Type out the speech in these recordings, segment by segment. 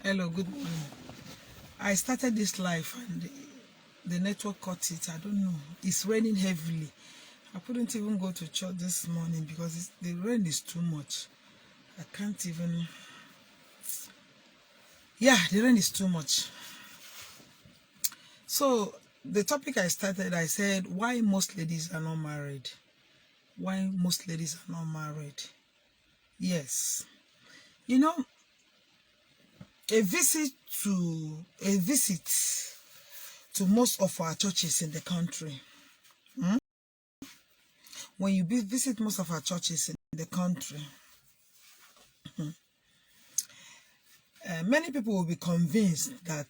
Hello, good morning. I started this live and the network cut it. I don't know. It's raining heavily. I couldn't even go to church this morning because the rain is too much. I can't even. Yeah, the rain is too much. So, the topic I started, I said, why most ladies are not married? Why most ladies are not married? Yes. You know, a visit to most of our churches in the country. When you visit most of our churches in the country, many people will be convinced that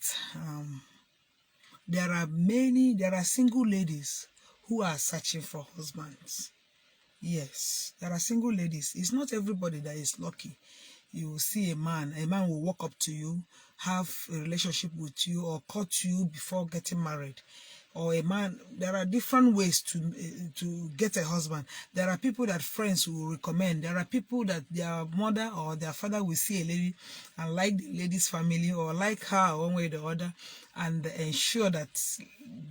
there are single ladies who are searching for husbands. Yes, there are single ladies. It's not everybody that is lucky. You will see a man will walk up to you, have a relationship with you, or court you before getting married. Or a man, there are different ways to get a husband. There are people that friends will recommend. There are people that their mother or their father will see a lady and like the lady's family or like her one way or the other and ensure that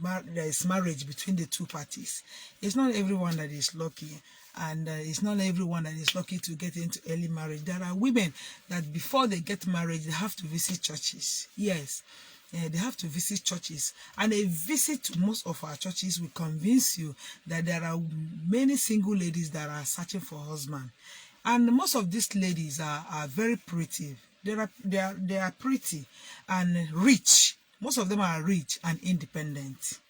there is marriage between the two parties. It's not everyone that is lucky. And it's not everyone that is lucky to get into early marriage. There are women that before they get married, they have to visit churches. Yes, they have to visit churches. And a visit to most of our churches will convince you that there are many single ladies that are searching for husband. And most of these ladies are very pretty. They are pretty and rich. Most of them are rich and independent.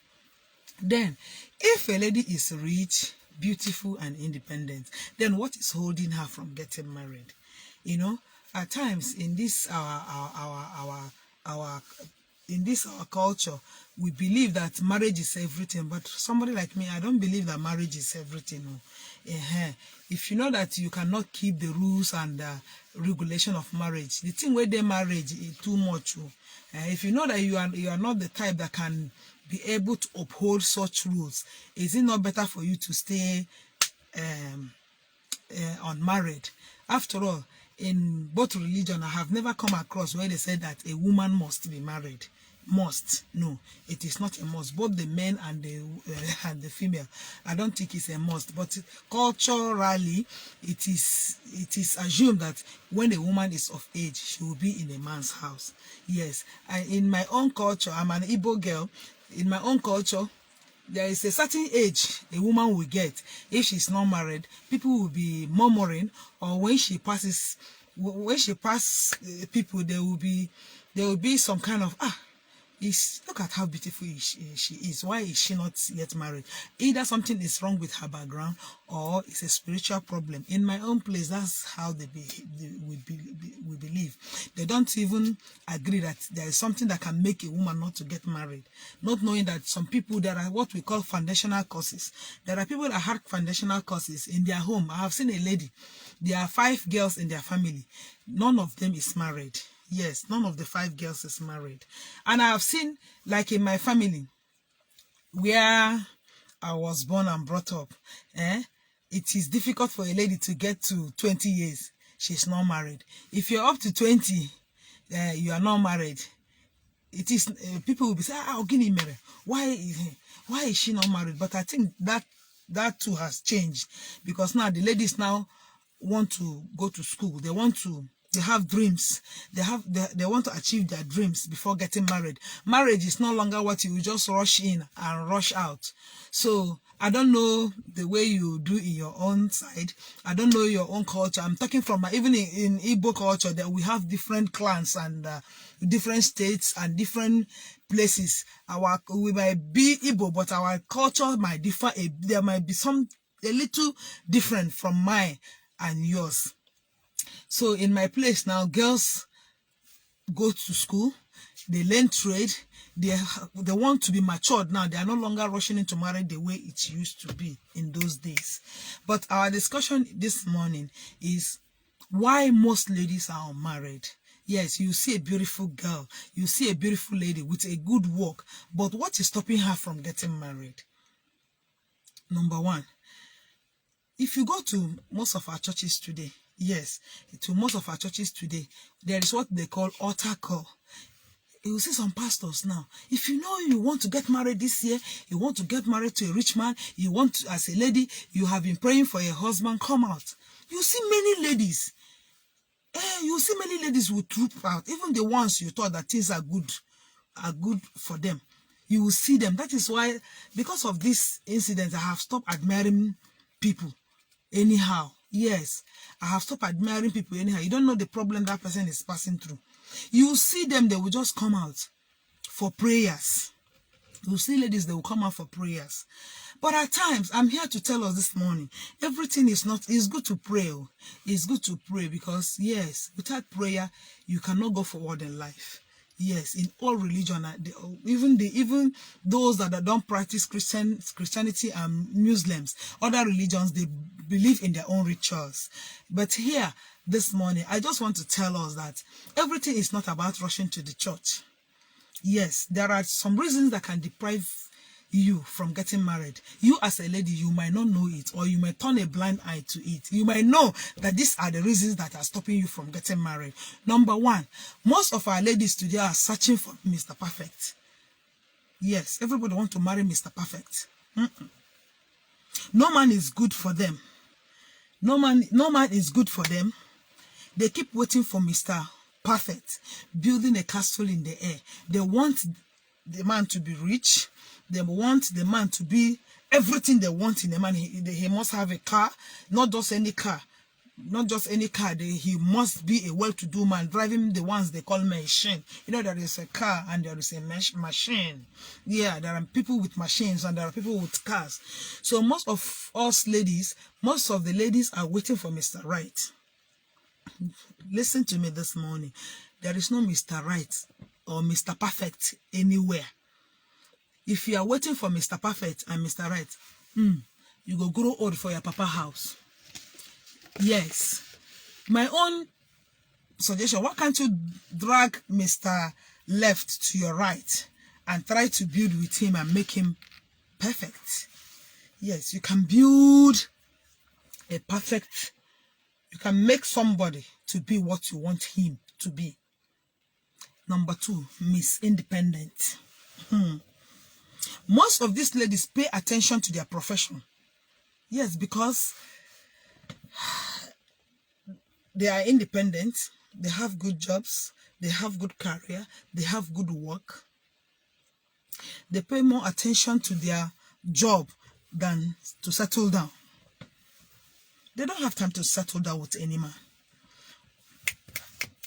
Then, if a lady is rich, beautiful, and independent, then what is holding her from getting married? You know, at times in this our culture, we believe that marriage is everything. But somebody like me, I don't believe that marriage is everything. No. If you know that you cannot keep the rules and regulation of marriage, the thing where they marriage is too much. If you know that you are not the type that can be able to uphold such rules, is it not better for you to stay unmarried? After all, in both religion, I have never come across where they said that a woman must be married. Must. No, it is not a must. Both the men and the female, I don't think it's a must. But culturally, it is assumed that when a woman is of age, she will be in a man's house. Yes, and in my own culture, I'm an Igbo girl. In my own culture, there is a certain age a woman will get if she's not married. People will be murmuring, or when she passes people, there will be some kind of look at how beautiful she is. Why is she not yet married? Either something is wrong with her background or it's a spiritual problem. In my own place, that's how we believe. They don't even agree that there is something that can make a woman not to get married. Not knowing that some people, there are what we call foundational causes. There are people that have foundational causes in their home. I have seen a lady. There are 5 girls in their family. None of them is married. Yes, none of the 5 girls is married. And I have seen, like in my family, where I was born and brought up, it is difficult for a lady to get to 20 years. She's not married. If you're up to 20, you are not married. It is people will be saying, why is she not married? But I think that too has changed, because now the ladies now want to go to school. They have dreams. They want to achieve their dreams before getting married. Marriage is no longer what you just rush in and rush out. So I don't know the way you do in your own side. I don't know your own culture. I'm talking from even in Igbo culture that we have different clans and different states and different places. We might be Igbo, but our culture might differ. There might be a little different from mine and yours. So in my place now, girls go to school, they learn trade, they want to be matured now. They are no longer rushing into marriage the way it used to be in those days. But our discussion this morning is why most ladies are unmarried. Yes, you see a beautiful girl, you see a beautiful lady with a good work, but what is stopping her from getting married? Number one, if you go to most of our churches today, Yes, to most of our churches today, there is what they call altar call. You will see some pastors now. If you know you want to get married this year, you want to get married to a rich man, you want to, as a lady, you have been praying for a husband, come out. You see many ladies. You see many ladies will troop out. Even the ones you thought that things are good for them. You will see them. That is why, because of this incident, I have stopped admiring people anyhow. Yes, I have stopped admiring people anyhow. You don't know the problem that person is passing through. You will see them, they will just come out for prayers. You see ladies, they will come out for prayers. But at times, I'm here to tell us this morning, everything is not, it's good to pray. It's good to pray because, yes, without prayer, you cannot go forward in life. Yes, in all religion, even those that don't practice Christianity and Muslims, other religions, they believe in their own rituals. But here, this morning, I just want to tell us that everything is not about rushing to the church. Yes, there are some reasons that can deprive you from getting married. You as a lady, you might not know it, or you might turn a blind eye to it. You might know that these are the reasons that are stopping you from getting married. Number one, most of our ladies today are searching for Mr. Perfect. Yes, everybody wants to marry Mr. Perfect. No man is good for them. No man is good for them. They keep waiting for Mr. Perfect, building a castle in the air. They want the man to be rich. They want the man to be everything they want in a man. He must have a car, not just any car. Not just any car. He must be a well-to-do man, driving the ones they call machine. You know, there is a car and there is a machine. Yeah, there are people with machines and there are people with cars. So most of us ladies, most of the ladies are waiting for Mr. Right. Listen to me this morning. There is no Mr. Right or Mr. Perfect anywhere. If you are waiting for Mr. Perfect and Mr. Right, you go grow old for your papa house. Yes. My own suggestion, why can't you drag Mr. Left to your right and try to build with him and make him perfect? Yes, you can build a perfect, you can make somebody to be what you want him to be. Number two, Miss Independent. Most of these ladies pay attention to their profession. Yes, because they are independent, they have good jobs, they have good career, they have good work. They pay more attention to their job than to settle down. They don't have time to settle down with any man.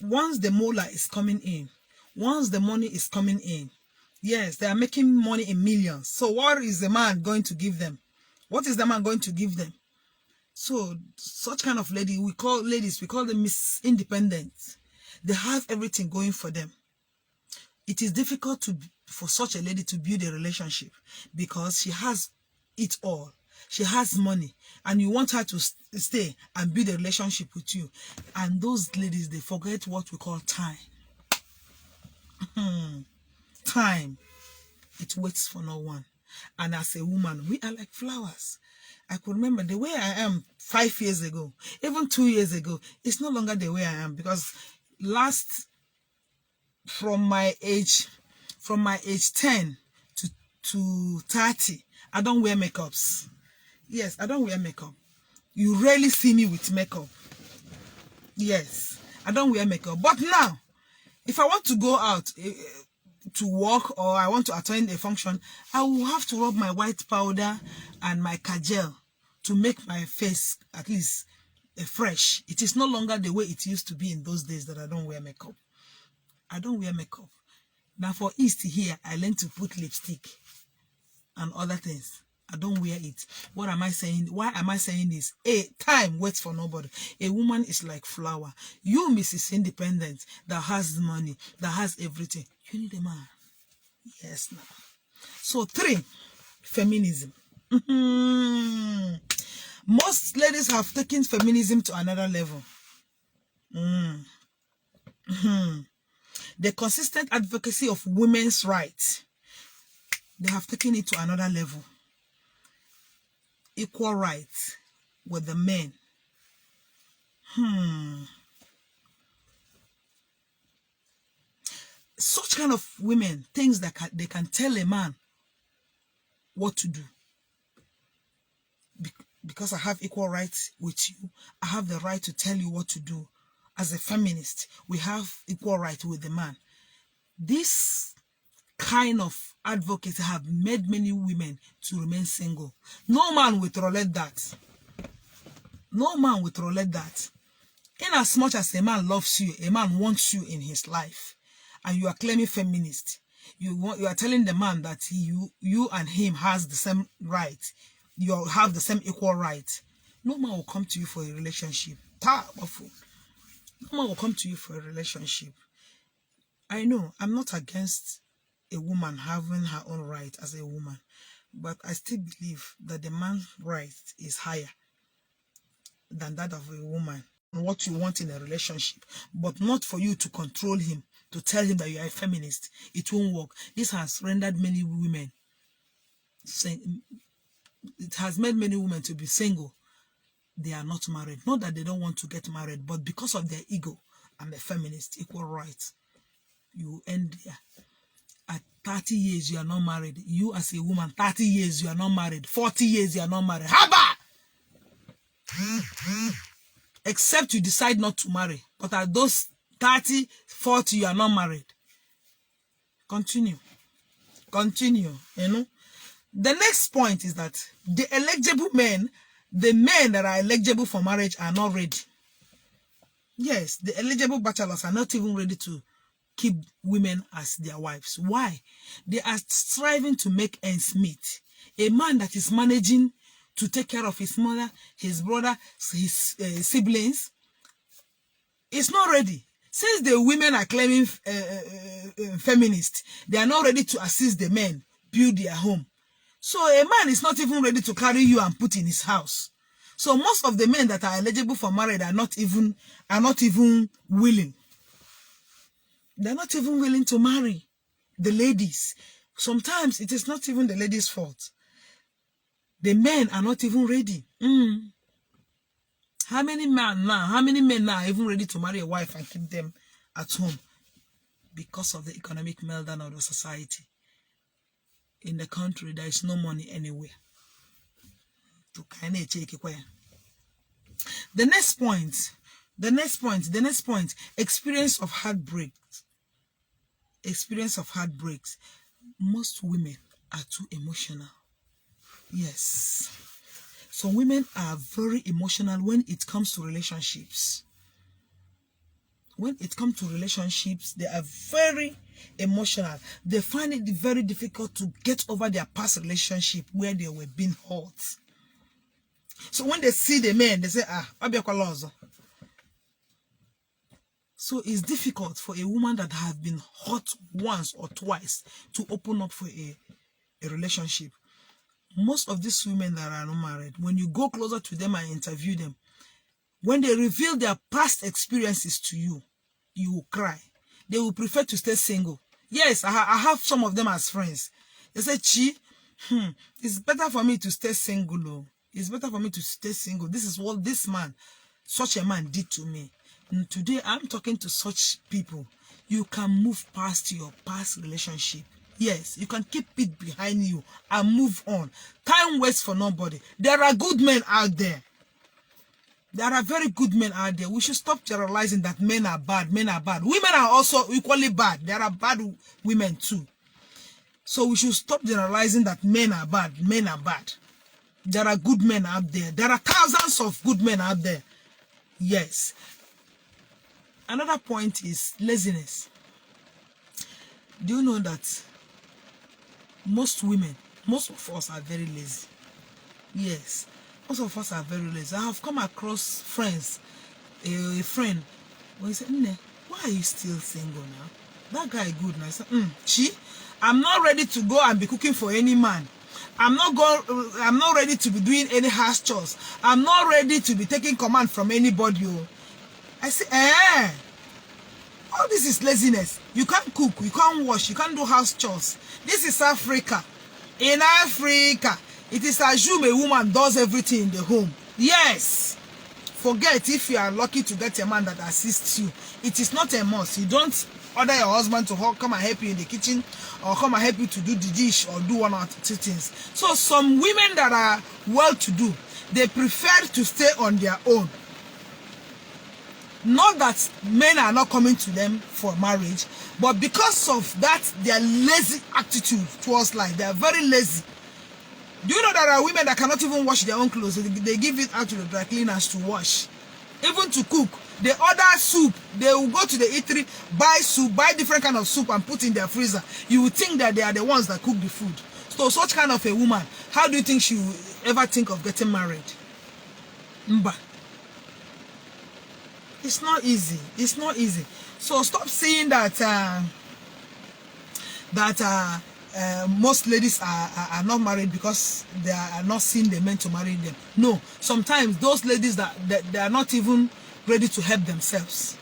Once the mola is coming in, once the money is coming in, yes, they are making money in millions. So what is the man going to give them? What is the man going to give them? So such kind of lady, we call them Miss Independent. They have everything going for them. It is difficult for such a lady to build a relationship because she has it all. She has money and you want her to stay and build a relationship with you. And those ladies, they forget what we call time. Time. It waits for no one. And as a woman, we are like flowers. I could remember the way I am 5 years ago, even 2 years ago, it's no longer the way I am because from my age 10 to 30, I don't wear makeups. Yes, I don't wear makeup. You rarely see me with makeup. Yes, I don't wear makeup. But now, if I want to go out to work or I want to attend a function, I will have to rub my white powder and my kajal to make my face at least fresh. It is no longer the way it used to be in those days that I don't wear makeup. I don't wear makeup. Now for East here, I learned to put lipstick and other things. I don't wear it. What am I saying? Why am I saying this? Time waits for nobody. A woman is like flower. You, Mrs. Independent, that has money, that has everything, you need a man. Yes, now. So 3, feminism. Most ladies have taken feminism to another level. The consistent advocacy of women's rights, they have taken it to another level. Equal rights with the men. Such kind of women, things that they can tell a man what to do. Because I have equal rights with you, I have the right to tell you what to do. As a feminist, we have equal right with the man. This kind of advocates have made many women to remain single. No man will tolerate that. No man will tolerate that. In as much as a man loves you, a man wants you in his life, and you are claiming feminist, you are telling the man that you and him has the same right. You have the same equal right. No man will come to you for a relationship. Powerful. No man will come to you for a relationship. I know I'm not against a woman having her own right as a woman, but I still believe that the man's right is higher than that of a woman. What you want in a relationship, but not for you to control him, to tell him that you are a feminist. It won't work. This has rendered many women, it has made many women to be single. They are not married. Not that they don't want to get married, but because of their ego and the feminist equal rights, you end there. At 30 years, you are not married. You as a woman, 30 years, you are not married. 40 years, you are not married. Haba! Except you decide not to marry. But at those 30, 40, you are not married. Continue. Continue, you know. The next point is that the eligible men, the men that are eligible for marriage are not ready. Yes, the eligible bachelors are not even ready to keep women as their wives. Why? They are striving to make ends meet. A man that is managing to take care of his mother, his brother, his siblings, is not ready. Since the women are claiming feminist, they are not ready to assist the men build their home. So a man is not even ready to carry you and put in his house. So most of the men that are eligible for marriage are not even willing. They're not even willing to marry the ladies. Sometimes it is not even the ladies' fault. The men are not even ready. How many men now are even ready to marry a wife and keep them at home? Because of the economic meltdown of the society. In the country, there is no money anywhere. The next point, experience of heartbreaks. Experience of heartbreaks. Most women are too emotional. Yes. Some women are very emotional when it comes to relationships. When it comes to relationships, they are very emotional. They find it very difficult to get over their past relationship where they were being hurt. So when they see the men, they say, so it's difficult for a woman that has been hurt once or twice to open up for a relationship. Most of these women that are not married, when you go closer to them and interview them, when they reveal their past experiences to you, you will cry. They will prefer to stay single. Yes, I have some of them as friends. They say, Chi, it's better for me to stay single. Oh. It's better for me to stay single. This is what this man, such a man, did to me. And today, I'm talking to such people. You can move past your past relationship. Yes, you can keep it behind you and move on. Time waits for nobody. There are good men out there. There are very good men out there. We should stop generalizing that men are bad. Men are bad. Women are also equally bad. There are bad women too. So we should stop generalizing that men are bad. Men are bad. There are good men out there. There are thousands of good men out there. Yes. Another point is laziness. Do you know that most of us are very lazy? Yes. Most of us are very lazy. I have come across friends, a friend, who said, why are you still single now? That guy good. And I said, I'm not ready to go and be cooking for any man. I'm not ready to be doing any house chores. I'm not ready to be taking command from anybody. I say, all this is laziness. You can't cook, you can't wash, you can't do house chores. This is Africa. In Africa, it is assumed a woman does everything in the home. Yes. Forget if you are lucky to get a man that assists you. It is not a must. You don't order your husband to come and help you in the kitchen or come and help you to do the dish or do one or two things. So some women that are well-to-do, they prefer to stay on their own. Not that men are not coming to them for marriage, but because of that, their lazy attitude towards life, they are very lazy. Do you know there are women that cannot even wash their own clothes? They give it out to the dry cleaners to wash. Even to cook, they order soup. They will go to the eatery, buy soup, buy different kind of soup and put in their freezer. You would think that they are the ones that cook the food. So such kind of a woman, how do you think she will ever think of getting married? Mba. It's not easy. It's not easy. So stop saying that most ladies are not married because they are not seeing the men to marry them. No, sometimes those ladies that they are not even ready to help themselves.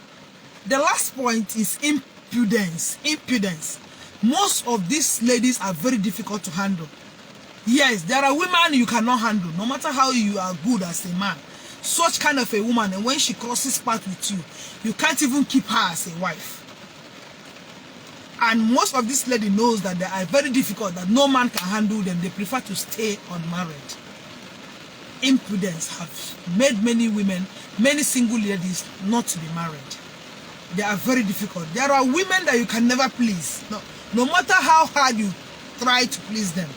The last point is impudence. Impudence. Most of these ladies are very difficult to handle. Yes, there are women you cannot handle, no matter how you are good as a man. Such kind of a woman, and when she crosses path with you, you can't even keep her as a wife. And most of this lady knows that they are very difficult, that no man can handle them. They prefer to stay unmarried. Impudence have made many women, many single ladies, not to be married. They are very difficult. There are women that you can never please. No matter how hard you try to please them,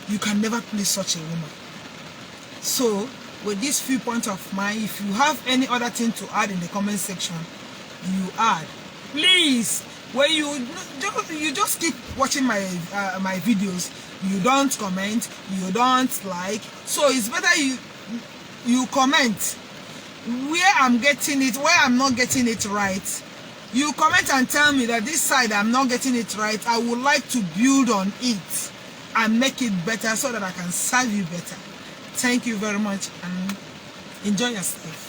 you can never please such a woman. So, with these few points of mine, if you have any other thing to add in the comment section, you add. Please, when you just keep watching my my videos, you don't comment, you don't like. So it's better you comment where I'm getting it, where I'm not getting it right. You comment and tell me that this side I'm not getting it right. I would like to build on it and make it better so that I can serve you better. Thank you very much and enjoy yourself.